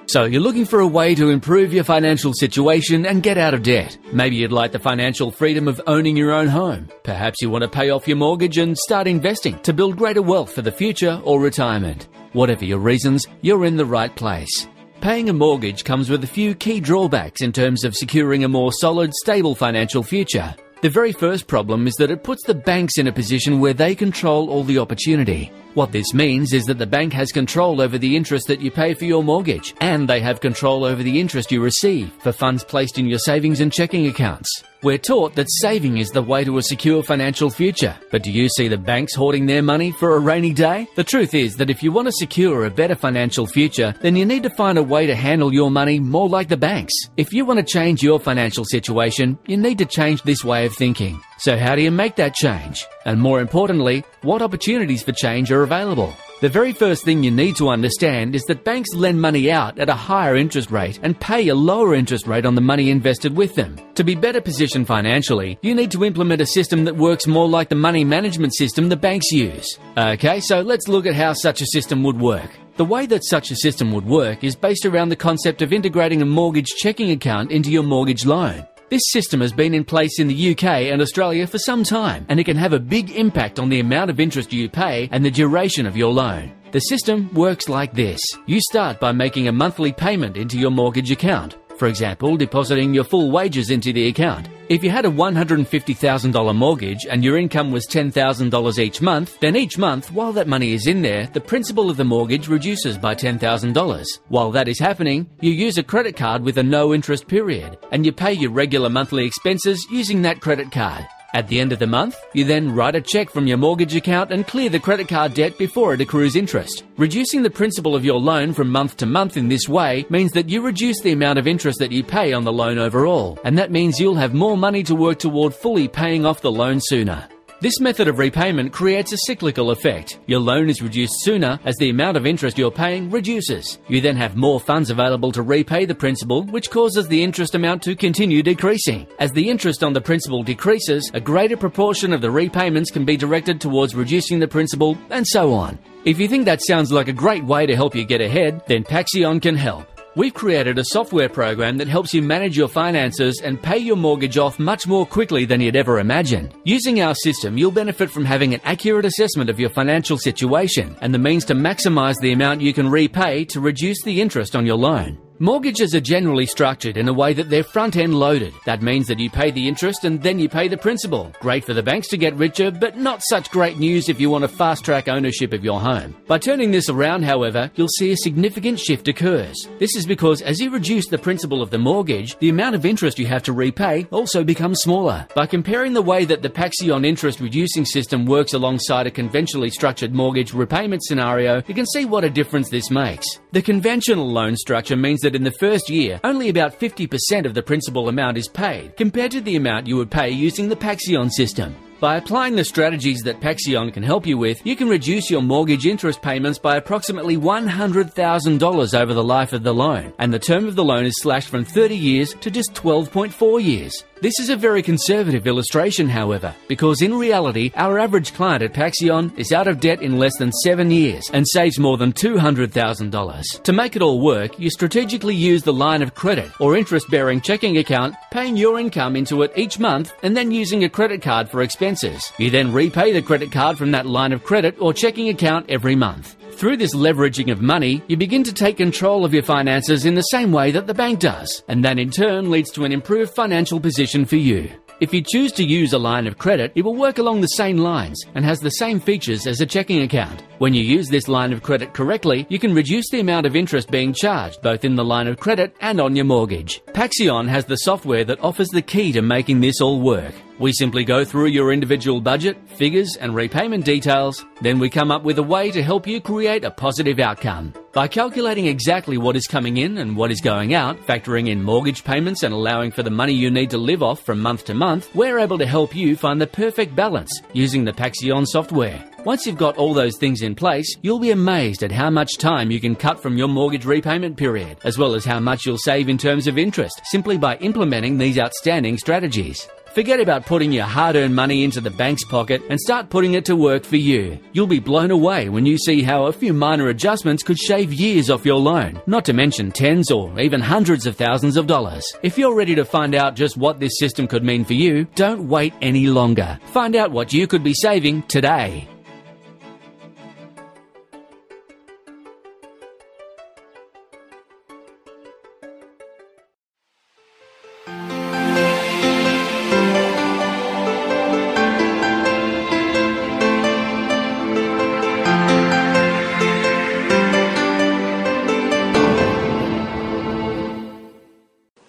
So you're looking for a way to improve your financial situation and get out of debt. Maybe you'd like the financial freedom of owning your own home. Perhaps you want to pay off your mortgage and start investing to build greater wealth for the future or retirement. Whatever your reasons, you're in the right place. Paying a mortgage comes with a few key drawbacks in terms of securing a more solid, stable financial future. The very first problem is that it puts the banks in a position where they control all the opportunity. What this means is that the bank has control over the interest that you pay for your mortgage, and they have control over the interest you receive for funds placed in your savings and checking accounts. We're taught that saving is the way to a secure financial future, but do you see the banks hoarding their money for a rainy day? The truth is that if you want to secure a better financial future, then you need to find a way to handle your money more like the banks. If you want to change your financial situation, you need to change this way of thinking. So how do you make that change? And more importantly, what opportunities for change are available? The very first thing you need to understand is that banks lend money out at a higher interest rate and pay a lower interest rate on the money invested with them. To be better positioned financially, you need to implement a system that works more like the money management system the banks use. Okay, so let's look at how such a system would work. The way that such a system would work is based around the concept of integrating a mortgage checking account into your mortgage loan. This system has been in place in the UK and Australia for some time, and it can have a big impact on the amount of interest you pay and the duration of your loan. The system works like this. You start by making a monthly payment into your mortgage account. For example, depositing your full wages into the account. If you had a $150,000 mortgage and your income was $10,000 each month, then each month, while that money is in there, the principal of the mortgage reduces by $10,000. While that is happening, you use a credit card with a no-interest period, and you pay your regular monthly expenses using that credit card. At the end of the month, you then write a check from your mortgage account and clear the credit card debt before it accrues interest. Reducing the principal of your loan from month to month in this way means that you reduce the amount of interest that you pay on the loan overall, and that means you'll have more money to work toward fully paying off the loan sooner. This method of repayment creates a cyclical effect. Your loan is reduced sooner as the amount of interest you're paying reduces. You then have more funds available to repay the principal, which causes the interest amount to continue decreasing. As the interest on the principal decreases, a greater proportion of the repayments can be directed towards reducing the principal, and so on. If you think that sounds like a great way to help you get ahead, then Paxeon can help. We've created a software program that helps you manage your finances and pay your mortgage off much more quickly than you'd ever imagined. Using our system, you'll benefit from having an accurate assessment of your financial situation and the means to maximize the amount you can repay to reduce the interest on your loan. Mortgages are generally structured in a way that they're front-end loaded. That means that you pay the interest and then you pay the principal. Great for the banks to get richer, but not such great news if you want to fast-track ownership of your home. By turning this around, however, you'll see a significant shift occurs. This is because as you reduce the principal of the mortgage, the amount of interest you have to repay also becomes smaller. By comparing the way that the Paxeon interest reducing system works alongside a conventionally structured mortgage repayment scenario, you can see what a difference this makes. The conventional loan structure means that in the first year, only about 50% of the principal amount is paid, compared to the amount you would pay using the Paxeon system. By applying the strategies that Paxeon can help you with, you can reduce your mortgage interest payments by approximately $100,000 over the life of the loan, and the term of the loan is slashed from 30 years to just 12.4 years. This is a very conservative illustration, however, because in reality, our average client at Paxeon is out of debt in less than 7 years and saves more than $200,000. To make it all work, you strategically use the line of credit or interest-bearing checking account, paying your income into it each month and then using a credit card for expenses. You then repay the credit card from that line of credit or checking account every month. Through this leveraging of money, you begin to take control of your finances in the same way that the bank does, and that in turn leads to an improved financial position for you. If you choose to use a line of credit, it will work along the same lines and has the same features as a checking account. When you use this line of credit correctly, you can reduce the amount of interest being charged both in the line of credit and on your mortgage. Paxeon has the software that offers the key to making this all work. We simply go through your individual budget, figures and repayment details, then we come up with a way to help you create a positive outcome. By calculating exactly what is coming in and what is going out, factoring in mortgage payments and allowing for the money you need to live off from month to month, we're able to help you find the perfect balance using the Paxeon software. Once you've got all those things in place, you'll be amazed at how much time you can cut from your mortgage repayment period, as well as how much you'll save in terms of interest simply by implementing these outstanding strategies. Forget about putting your hard-earned money into the bank's pocket and start putting it to work for you. You'll be blown away when you see how a few minor adjustments could shave years off your loan, not to mention tens or even hundreds of thousands of dollars. If you're ready to find out just what this system could mean for you, don't wait any longer. Find out what you could be saving today.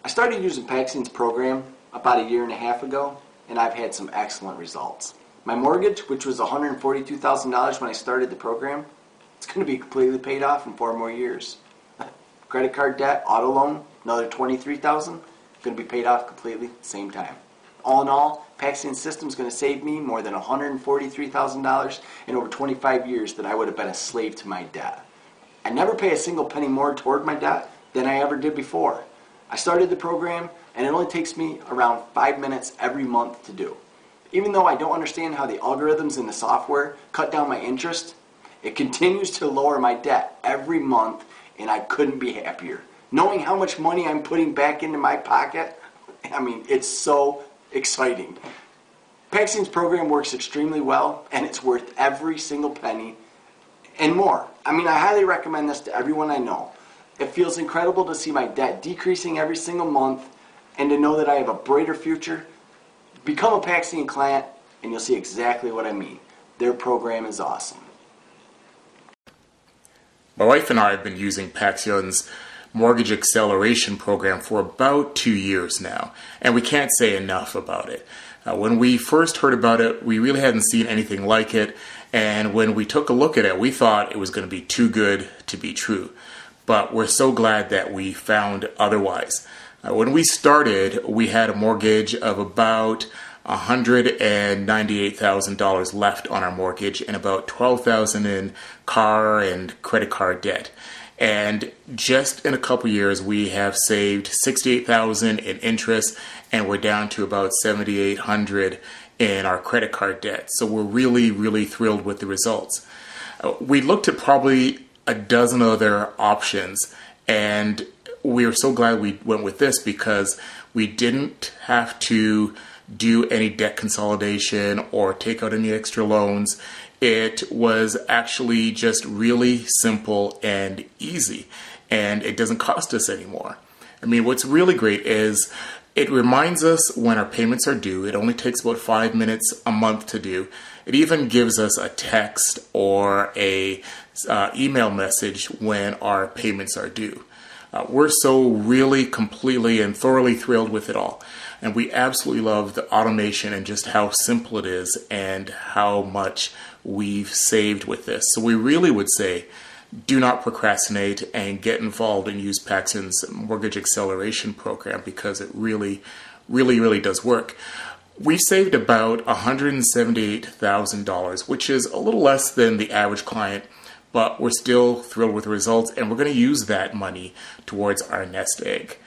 I started using Paxeon's program about a year and a half ago, and I've had some excellent results. My mortgage, which was $142,000 when I started the program, it's going to be completely paid off in 4 more years. Credit card debt, auto loan, another $23,000, going to be paid off completely at the same time. All in all, Paxeon's system is going to save me more than $143,000 in over 25 years that I would have been a slave to my debt. I never pay a single penny more toward my debt than I ever did before. I started the program, and it only takes me around 5 minutes every month to do. Even though I don't understand how the algorithms in the software cut down my interest, it continues to lower my debt every month, and I couldn't be happier. Knowing how much money I'm putting back into my pocket, it's so exciting. Paxeon's program works extremely well, and it's worth every single penny and more. I highly recommend this to everyone I know. It feels incredible to see my debt decreasing every single month and to know that I have a brighter future. Become a Paxeon client and you'll see exactly what I mean. Their program is awesome. My wife and I have been using Paxeon's mortgage acceleration program for about 2 years now, and we can't say enough about it. When we first heard about it, we really hadn't seen anything like it, and when we took a look at it, we thought it was going to be too good to be true. But we're so glad that we found otherwise. When we started, we had a mortgage of about $198,000 left on our mortgage and about $12,000 in car and credit card debt. And just in a couple years, we have saved $68,000 in interest, and we're down to about $7,800 in our credit card debt. So we're really, really thrilled with the results. We looked at probably a dozen other options, and we are so glad we went with this because we didn't have to do any debt consolidation or take out any extra loans. It was actually just really simple and easy, and it doesn't cost us anymore. What's really great is it reminds us when our payments are due. It only takes about 5 minutes a month to do. It even gives us a text or a email message when our payments are due. We're so really completely and thoroughly thrilled with it all. And we absolutely love the automation and just how simple it is and how much we've saved with this. So we really would say do not procrastinate and get involved and use Paxeon's mortgage acceleration program because it really, really, really does work. We saved about $178,000, which is a little less than the average client, but we're still thrilled with the results, and we're going to use that money towards our nest egg.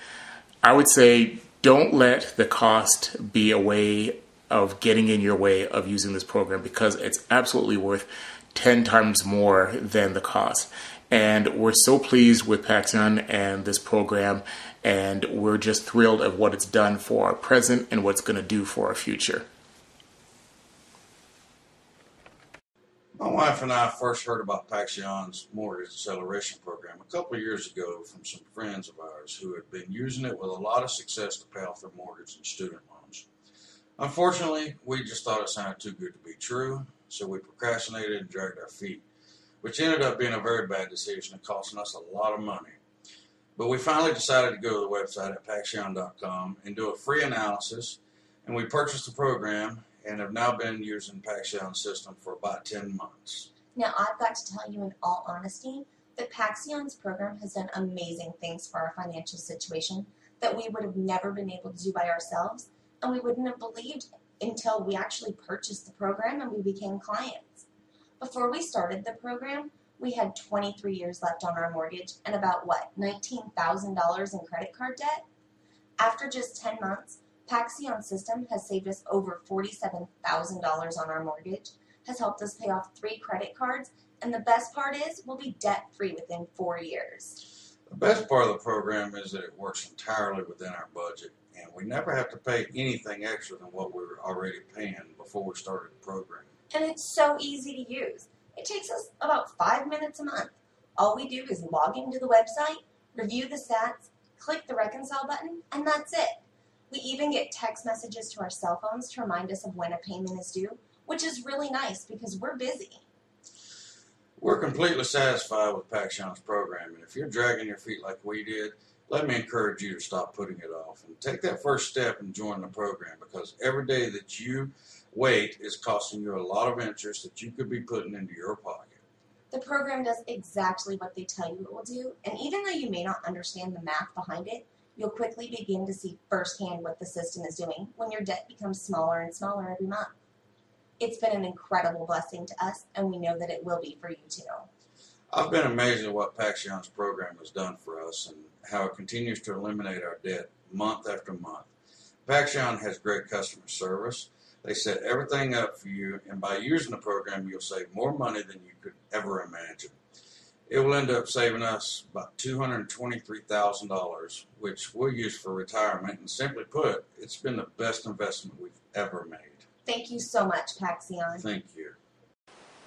I would say don't let the cost be a way of getting in your way of using this program because it's absolutely worth 10 times more than the cost. And we're so pleased with Paxeon and this program, and we're just thrilled at what it's done for our present and what it's going to do for our future. My wife and I first heard about Paxeon's mortgage acceleration program a couple of years ago from some friends of ours who had been using it with a lot of success to pay off their mortgage and student loans. Unfortunately, we just thought it sounded too good to be true, so we procrastinated and dragged our feet, which ended up being a very bad decision and costing us a lot of money. But we finally decided to go to the website at Paxeon.com and do a free analysis, and we purchased the program and have now been using Paxeon's system for about 10 months. Now, I've got to tell you in all honesty that Paxeon's program has done amazing things for our financial situation that we would have never been able to do by ourselves, and we wouldn't have believed until we actually purchased the program and we became clients. Before we started the program, we had 23 years left on our mortgage and about, $19,000 in credit card debt? After just 10 months, Paxeon's system has saved us over $47,000 on our mortgage, has helped us pay off 3 credit cards, and the best part is we'll be debt-free within 4 years. The best part of the program is that it works entirely within our budget, and we never have to pay anything extra than what we were already paying before we started the program. And it's so easy to use. It takes us about 5 minutes a month. All we do is log into the website, review the stats, click the reconcile button, and that's it. We even get text messages to our cell phones to remind us of when a payment is due, which is really nice because we're busy. We're completely satisfied with Paxeon's program, and if you're dragging your feet like we did, let me encourage you to stop putting it off and take that first step and join the program, because every day that you wait is costing you a lot of interest that you could be putting into your pocket. The program does exactly what they tell you it will do, and even though you may not understand the math behind it, you'll quickly begin to see firsthand what the system is doing when your debt becomes smaller and smaller every month. It's been an incredible blessing to us, and we know that it will be for you too. I've been amazed at what Paxeon's program has done for us and how it continues to eliminate our debt month after month. Paxeon has great customer service. They set everything up for you, and by using the program, you'll save more money than you could ever imagine. It will end up saving us about $223,000, which we'll use for retirement, and simply put, it's been the best investment we've ever made. Thank you so much, Paxeon. Thank you.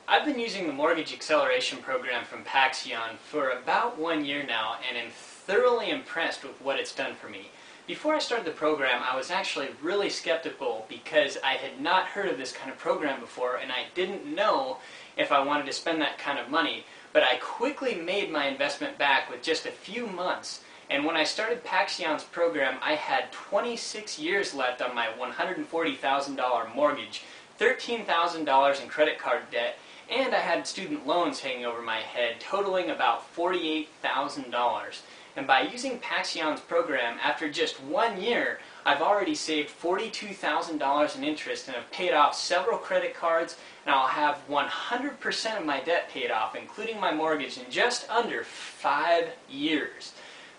I've been using the Mortgage Acceleration Program from Paxeon for about 1 year now, and am thoroughly impressed with what it's done for me. Before I started the program, I was actually really skeptical because I had not heard of this kind of program before, and I didn't know if I wanted to spend that kind of money. But I quickly made my investment back with just a few months. And when I started Paxeon's program, I had 26 years left on my $140,000 mortgage, $13,000 in credit card debt, and I had student loans hanging over my head, totaling about $48,000. And by using Paxeon's program, after just 1 year, I've already saved $42,000 in interest and have paid off several credit cards, and I'll have 100% of my debt paid off, including my mortgage, in just under 5 years.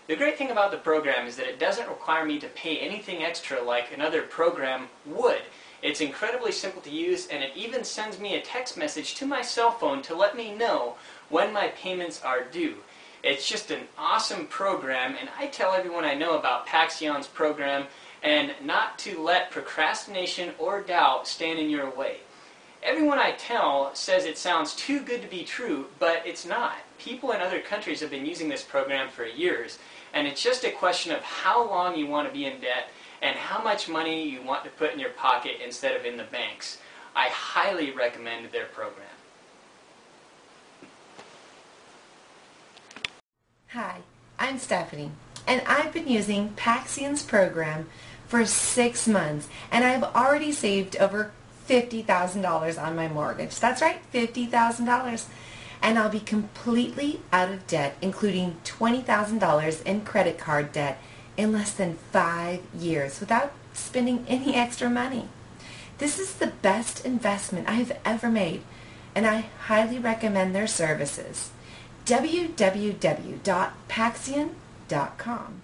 The great thing about the program is that it doesn't require me to pay anything extra like another program would. It's incredibly simple to use, and it even sends me a text message to my cell phone to let me know when my payments are due. It's just an awesome program, and I tell everyone I know about Paxeon's program and not to let procrastination or doubt stand in your way. Everyone I tell says it sounds too good to be true, but it's not. People in other countries have been using this program for years, and it's just a question of how long you want to be in debt and how much money you want to put in your pocket instead of in the banks. I highly recommend their program. Hi, I'm Stephanie, and I've been using Paxeon's program for 6 months, and I've already saved over $50,000 on my mortgage. That's right, $50,000. And I'll be completely out of debt, including $20,000 in credit card debt in less than 5 years without spending any extra money. This is the best investment I have ever made, and I highly recommend their services. www.paxeon.com